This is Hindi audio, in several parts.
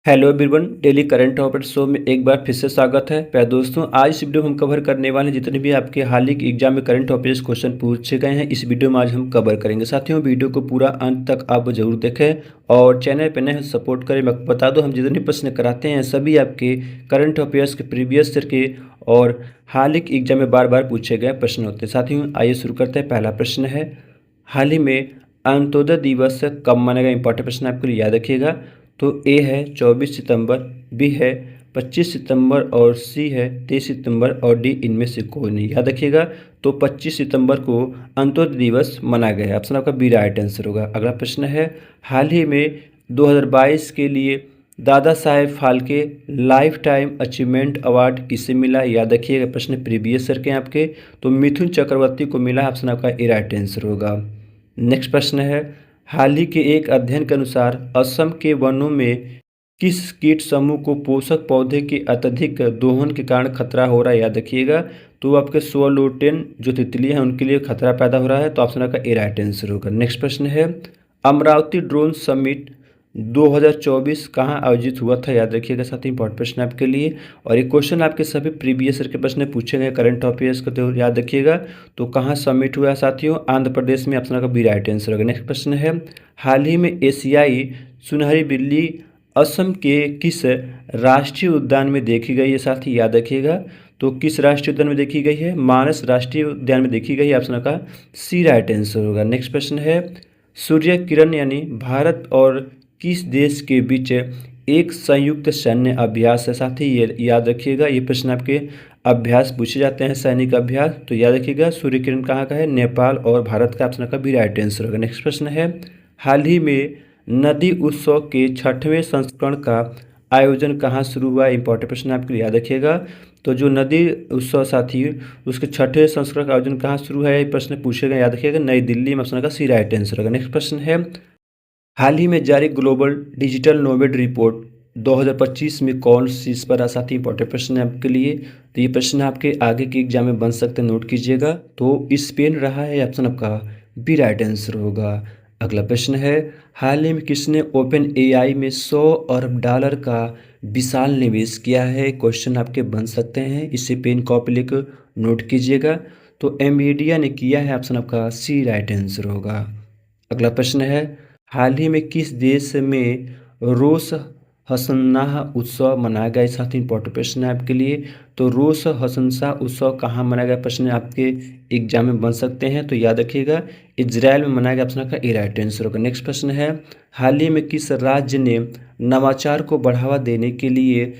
Hello everyone, daily current affair show में एक बार फिर से स्वागत है। प्यारे दोस्तों, आज इस वीडियो में हम कवर करने वाले हैं जितने भी आपके हाल ही के एग्जाम में करंट अफेयर्स क्वेश्चन पूछे गए हैं। इस वीडियो में आज हम कवर करेंगे। साथियों, वीडियो को पूरा अंत तक आप जरूर देखें और चैनल पर नए सपोर्ट करें। मैं बता दूं, हम जितने प्रश्न कराते हैं सभी आपके करंट अफेयर्स के प्रीवियस ईयर के और हाल ही के एग्जाम में बार बार पूछे गए प्रश्न होते हैं। साथियों, आइए शुरू करते हैं। पहला प्रश्न है, हाल ही में अंत्योदय दिवस कब मनाया गया? इंपॉर्टेंट प्रश्न आपके लिए याद रखिएगा। तो ए है 24 सितंबर, बी है 25 सितंबर और सी है 23 सितंबर और डी इनमें से कोई नहीं। याद रखिएगा, तो 25 सितंबर को अंत्योदय दिवस मनाया गया। ऑप्शन आपका बी राइट आंसर होगा। अगला प्रश्न है, हाल ही में 2022 के लिए Dadasaheb Phalke lifetime achievement award किसे मिला? याद रखिएगा, प्रश्न प्रीवियस ईयर के आपके। तो मिथुन चक्रवर्ती को मिला। ऑप्शन आपका ए राइट आंसर होगा। नेक्स्ट प्रश्न है, हाल ही के एक अध्ययन के अनुसार असम के वनों में किस कीट समूह को पोषक पौधे के अत्यधिक दोहन के कारण खतरा हो रहा है? याद रखिएगा, तो आपके स्वलोटेन जो तितली हैं उनके लिए खतरा पैदा हो रहा है। तो ऑप्शन का ए राइट आंसर होगा। नेक्स्ट प्रश्न है, अमरावती ड्रोन समिट 2024 कहाँ आयोजित हुआ था? याद रखिएगा साथी, इंपॉर्टेंट प्रश्न आपके लिए। और ये क्वेश्चन आपके सभी प्रीवियस ईयर के प्रश्न पूछे गए करंट अफेयर्स को, तो याद रखिएगा। तो कहाँ समिट हुआ है साथियों? आंध्र प्रदेश में। ऑप्शन का बी राइट आंसर होगा। नेक्स्ट प्रश्न है, हाल ही में एशियाई सुनहरी बिल्ली असम के किस राष्ट्रीय उद्यान में देखी गई है? साथी याद रखिएगा, तो किस राष्ट्रीय उद्यान में देखी गई है? मानस राष्ट्रीय उद्यान में देखी गई है। ऑप्शन का सी राइट आंसर होगा। नेक्स्ट प्रश्न है, सूर्य किरण यानी भारत और किस देश के बीच एक संयुक्त सैन्य अभ्यास है? साथ ही ये याद रखिएगा, ये प्रश्न आपके अभ्यास पूछे जाते हैं, सैनिक अभ्यास। तो याद रखिएगा, सूर्य किरण कहाँ का है? नेपाल और भारत का। ऑप्शन का भी राइट आंसर होगा। नेक्स्ट प्रश्न है, हाल ही में नदी उत्सव के 6वें संस्करण का आयोजन कहाँ शुरू हुआ? इंपॉर्टेंट प्रश्न आपके लिए याद रखिएगा। तो जो नदी उत्सव साथी उसके 6वें संस्करण का आयोजन कहाँ शुरू है? ये प्रश्न पूछेगा, याद रखिएगा, नई दिल्ली में। ऑप्शन का सी राइट आंसर होगा। नेक्स्ट प्रश्न है, हाल ही में जारी ग्लोबल डिजिटल नोमेड रिपोर्ट 2025 में कौन सी इस पर? साथी इंपॉर्टेंट प्रश्न है आपके लिए। तो ये प्रश्न आपके आगे के एग्जाम में बन सकते हैं, नोट कीजिएगा। तो स्पेन रहा है। ऑप्शन आपका बी राइट आंसर होगा। अगला प्रश्न है, हाल ही में किसने ओपन एआई में $100 अरब का विशाल निवेश किया है? क्वेश्चन आपके बन सकते हैं, इसे पेन कॉपी लेकर नोट कीजिएगा। तो एनवीडिया ने किया है। ऑप्शन आपका सी राइट आंसर होगा। अगला प्रश्न है, हाल ही में किस देश में रोश हसनाह उत्सव मनाया गया? साथ ही इंपॉर्टेंट प्रश्न है आपके लिए। तो रोश हसनशाह उत्सव कहाँ मनाया गया? प्रश्न आपके एग्जाम में बन सकते हैं, तो याद रखिएगा, इजराइल में मनाया गया। ऑप्शन का ए राइट आंसर होगा। नेक्स्ट प्रश्न है, हाल ही में किस राज्य ने नवाचार को बढ़ावा देने के लिए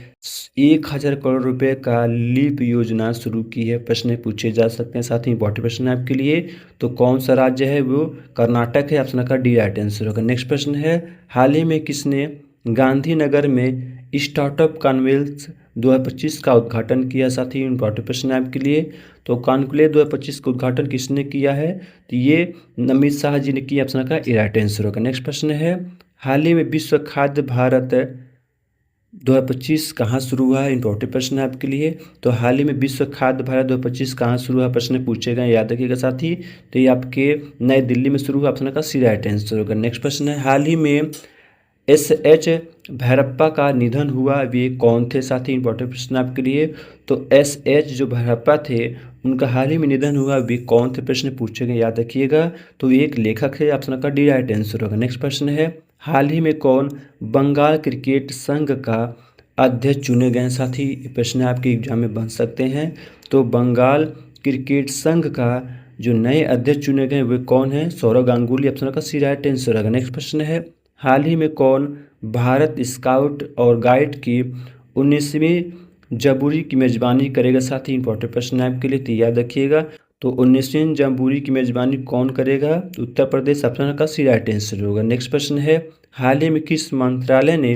1000 करोड़ रुपए का लीप योजना शुरू की है? प्रश्न पूछे जा सकते हैं, साथ ही इंपॉर्टेंट प्रश्न है आपके लिए। तो कौन सा राज्य है? वो कर्नाटक है। ऑप्शन का डी राइट आंसर होगा। नेक्स्ट प्रश्न है, हाल ही में किसने गांधीनगर में स्टार्टअप कॉन्क्लेव 2025 का उद्घाटन किया? साथ ही इंपॉर्टेंट प्रश्न है आपके लिए। तो कॉन्क्लेव 2025 का उद्घाटन किसने किया है? तो ये अमित शाह जी ने किया। ऑप्शन का ए राइट आंसर होगा। नेक्स्ट प्रश्न है, हाल ही में विश्व खाद्य भारत 2025 कहाँ शुरू हुआ है? इंपॉर्टेंट प्रश्न है आपके लिए। तो हाल ही में विश्व खाद्य भारत 2025 कहाँ शुरू हुआ? प्रश्न पूछे गए, याद रखिएगा साथी। तो ये आपके नई दिल्ली में शुरू हुआ। ऑप्शन का सी राइट आंसर होगा। नेक्स्ट प्रश्न है, हाल ही में एस.एच. भैरप्पा का निधन हुआ, वे कौन थे? साथी इंपॉर्टेंट प्रश्न आपके लिए। तो एस.एच. जो भैरप्पा थे उनका हाल ही में निधन हुआ, वे कौन थे? प्रश्न पूछे गए, याद रखिएगा। तो एक लेखक है। ऑप्शन का डी राइट आंसर होगा। नेक्स्ट प्रश्न है, हाल ही में कौन बंगाल क्रिकेट संघ का अध्यक्ष चुने गए हैं? साथी प्रश्न आपके एग्जाम में बन सकते हैं। तो बंगाल क्रिकेट संघ का जो नए अध्यक्ष चुने गए वे कौन है? सौरव गांगुली। ऑप्शन का सी राइट आंसर होगा। नेक्स्ट प्रश्न है, हाल ही में कौन भारत स्काउट और गाइड की 19वीं जबूरी की मेजबानी करेगा? साथ ही इंपॉर्टेंट प्रश्न है आपके लिए, तो याद रखिएगा। तो 19वीं जबूरी की मेजबानी कौन करेगा? तो उत्तर प्रदेश। ऑप्शन का सी राइट आंसर होगा। नेक्स्ट प्रश्न है, हाल ही में किस मंत्रालय ने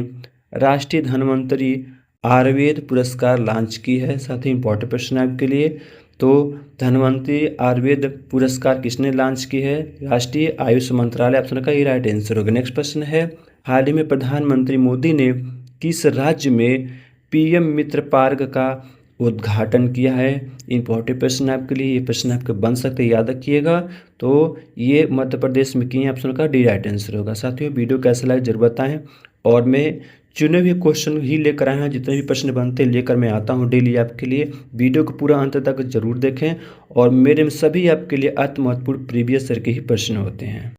राष्ट्रीय धन्वंतरी आयुर्वेद पुरस्कार लॉन्च की है? साथ ही इंपॉर्टेंट प्रश्न है आपके लिए। तो धन्वंतरी आयुर्वेद पुरस्कार किसने लॉन्च की है? राष्ट्रीय आयुष मंत्रालय। ऑप्शन का ये राइट आंसर होगा। नेक्स्ट प्रश्न है, हाल ही में प्रधानमंत्री मोदी ने किस राज्य में पीएम मित्र पार्क का उद्घाटन किया है? इंपॉर्टेंट प्रश्न आपके लिए, ये प्रश्न आपके बन सकते हैं, याद रखिएगा। तो ये मध्य प्रदेश में किए हैं। ऑप्शन का डी राइट आंसर होगा। साथियों, वीडियो कैसा लगा जरूर बताएं। और मैं चुने हुए क्वेश्चन ही लेकर आए हैं। जितने भी प्रश्न बनते हैं लेकर मैं आता हूँ डेली आपके लिए। वीडियो को पूरा अंत तक ज़रूर देखें और मेरे में सभी आपके लिए अति महत्वपूर्ण प्रीवियस ईयर के ही प्रश्न होते हैं।